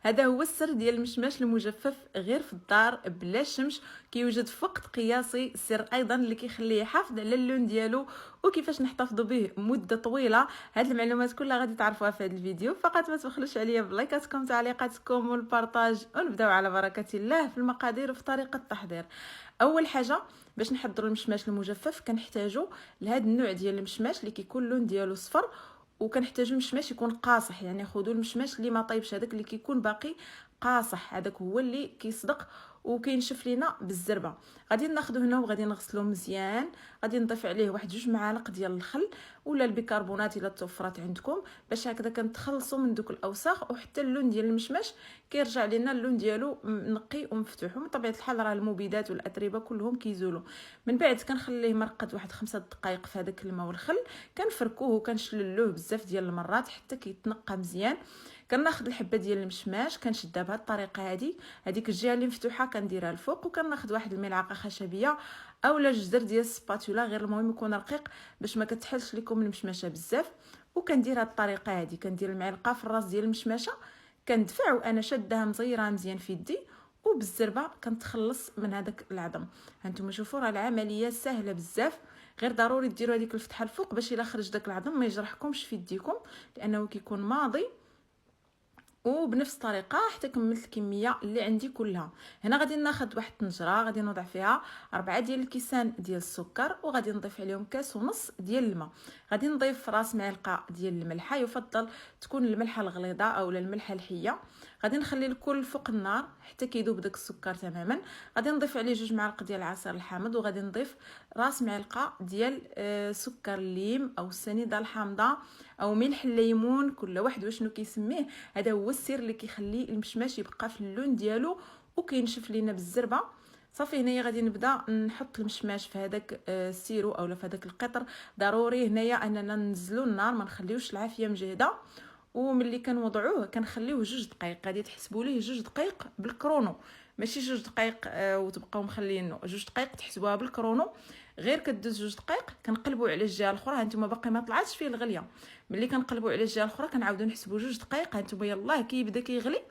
هذا هو السر ديال المشماش المجفف غير في الدار بلا شمس. كيوجد في وقت قياسي، سر ايضا اللي كيخليه يحافظ على اللون ديالو وكيفاش نحتفظوا به مده طويله. هاد المعلومات كلها غادي تعرفوها في هذا الفيديو، فقط ما تبخلوش عليا بلايكاتكم تعليقاتكم والبارطاج، ونبداو على بركه الله في المقادير وفي طريقه التحضير. اول حاجه باش نحضروا المشماش المجفف كنحتاجوا لهذا النوع ديال المشماش اللي كيكون اللون ديالو صفر، وكنحتاجوا المشماش يكون قاصح، يعني خذوا المشماش اللي ما طيبش، هذاك اللي كيكون باقي قاصح، هذاك هو اللي كيصدق وكينشف لينا بالزربه. غادي ناخذو هنا وغادي نغسلوه مزيان. غادي نضيف عليه واحد 2 معالق ديال الخل ولا البيكربونات الا توفرت عندكم، باش هكذا كنتخلصوا من دوك الاوساخ، وحتى اللون ديال المشماش كيرجع لنا اللون ديالو نقي ومفتوح. ومن طبيعه الحال راه المبيدات والاتربه كلهم كيزولوا. من بعد كنخليه مرقد واحد 5 دقائق في هذاك الماء والخل، كنفركوه وكنشللوه بزاف ديال المرات حتى كيتنقى مزيان. كناخذ الحبه ديال المشماش كنشدها بهذه الطريقه، هذيك الجهه اللي مفتوحه كنديرها الفوق، وكناخذ واحد الملعقه خشبيه اولا جزر ديال السباتولا، غير المهم يكون رقيق باش ما كتحلش لكم المشماشه بزاف. وكندير هذه الطريقه كندير المعلقه في الراس ديال المشماشه، كندفع وانا شادها مزيره مزيان في يدي، وبالزربه كنتخلص من هذاك العظم. هانتوما شوفوا راه العمليه سهله بزاف، غير ضروري ديروا هذيك الفتحه الفوق باش الا خرج داك العظم ما يجرحكمش في يديكم، لانه كيكون ماضي. وبنفس الطريقه حتى كملت الكميه اللي عندي كلها. هنا غادي ناخذ واحد الطنجره، غادي نوضع فيها 4 ديال الكيسان ديال السكر، وغادي نضيف عليهم كاس ونص ديال الماء. غادي نضيف راس معلقه ديال الملحه، يفضل تكون الملحه الغليظه اولا الملحه الحيه. غادي نخلي الكل فوق النار حتى كيذوب داك السكر تماما. غادي نضيف عليه 2 معالق ديال العصير الحامض، وغادي نضيف راس معلقه ديال سكر الليم او السنيده الحامضه او ملح الليمون، كل واحد وشنو كيسميه. هذا هو السر اللي كيخلي المشماش يبقى في اللون ديالو وكينشف لينا بالزربه. صافي هنايا غادي نبدا نحط المشماش في هذاك السيرو اولا في هذاك القطر. ضروري هنايا اننا ننزلوا النار، ما نخليوش العافيه مجهده. وملي كنوضعوه كنخليوه 2 دقائق، غادي تحسبوا ليه 2 دقائق بالكرونو، ماشي 2 دقائق وتبقاو مخلينه. 2 دقائق تحسبوها بالكرونو، غير كدوز 2 دقائق كنقلبوا على الجهه الاخرى. هانتوما باقي ما طلعتش فيه الغليه، ملي كنقلبوا على الجهه الاخرى كنعاودوا نحسبوا 2 دقائق. هانتوما يلاه كيبدا كيغلي،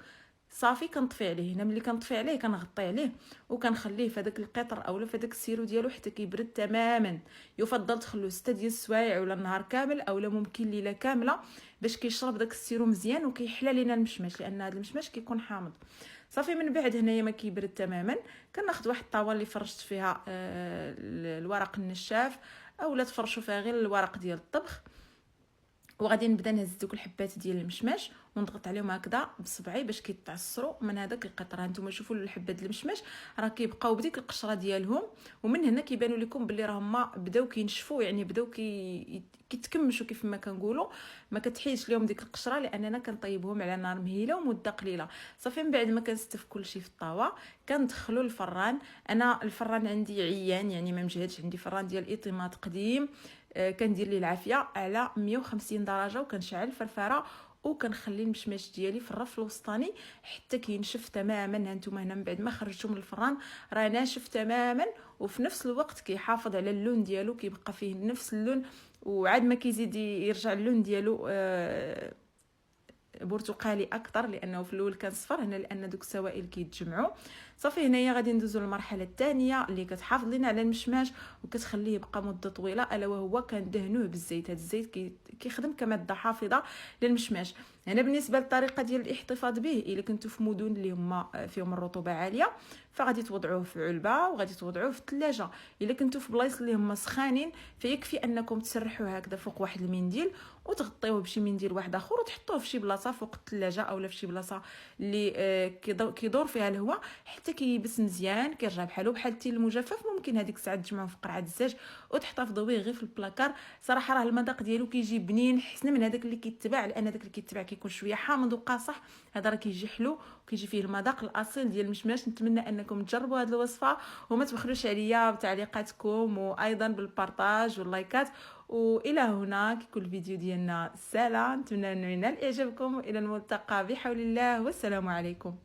صافي كنطفي عليه. هنا ملي كنطفي عليه كنغطي عليه وكنخليه في هذاك القطر اولا في هذاك السيرو ديالو حتى كيبرد تماما. يفضل تخلوه 6 ديال السوايع ولا النهار كامل اولا ممكن ليله كامله باش كيشرب داك السيرو مزيان وكيحلى لينا المشماش، لان هذا المشماش كيكون حامض. صافي من بعد هنايا ما كيبرد تماما كناخذ واحد الطاوله اللي فرشت فيها الورق النشاف، اولا تفرشوا فيها غير الورق ديال الطبخ، وغادي نبدا نهز دوك الحبات ديال المشماش ونضغط عليهم هكذا بصبعي باش كيتعصروا من هذاك القطر. هانتوما شوفوا الحبات ديال المشماش راه كيبقاو بديك القشره ديالهم، ومن هنا كيبانوا لكم باللي راهما بداو كينشفوا، يعني بداو كيتكمشوا كيف ما كنقولوا. ما كتحيدش لهم ديك القشره لاننا كنطيبهم على نار مهيله ومده قليله. صافي من بعد ما كنستف كلشي في الطاوه كندخلو الفران. انا الفران عندي عيان، يعني ما مجهدش، عندي فران ديال ايطيمات قديم. كندير ليه العافيه على 150 درجه وكنشعل الفرفاره وكنخلي المشماش ديالي في الرف الوسطاني حتى كينشف تماما. هانتوما هنا من بعد ما خرجته من الفران راه ناشف تماما، وفي نفس الوقت كيحافظ على اللون ديالو، كيبقى فيه نفس اللون، وعاد ما كيزيد يرجع اللون ديالو برتقالي اكثر، لانه في الاول كان صفر، هنا لان دوك السوائل كيتجمعوا. صافي هنايا غادي ندوزو للمرحله الثانيه اللي كتحافظ لنا على المشماش وكتخليه يبقى مده طويله، الا وهو كندهنوه بالزيت. هذا الزيت كيخدم كماده حافظه للمشماش. هنا بالنسبه للطريقه ديال الاحتفاظ به، الا كنتو في مدن اللي هما فيهم الرطوبه عاليه فغادي توضعوه في علبه وغادي توضعوه في الثلاجه. الا كنتو في بلايص اللي هما سخانين فيكفي انكم تسرحوه هكذا فوق واحد المنديل وتغطيوه بشي منديل واحد اخر وتحطوه في شي بلاصه فوق الثلاجه اولا في شي بلاصه اللي كيدور فيها الهواء حتى كيبس مزيان، كيرجع بحالو بحال التين المجفف. ممكن هذيك الساعه تجمعوه في قرعه الزاج وتحتفظوا به غير في البلاكار. صراحه راه المذاق ديالو كيجي بنين، حسن من هذاك اللي كيتباع، لان هذاك اللي كيتباع كيكون شويه حامض وقاصح. هذا راه كيجي حلو وكيجي فيه المذاق الاصيل ديال المشماش. نتمنى انكم تجربوا هذه الوصفه وما تبخلوش عليا بتعليقاتكم وايضا بالبارطاج واللايكات. والى هنا كيكون الفيديو ديالنا سالا، نتمنى انه ينال اعجابكم، والى الملتقى بحول الله، والسلام عليكم.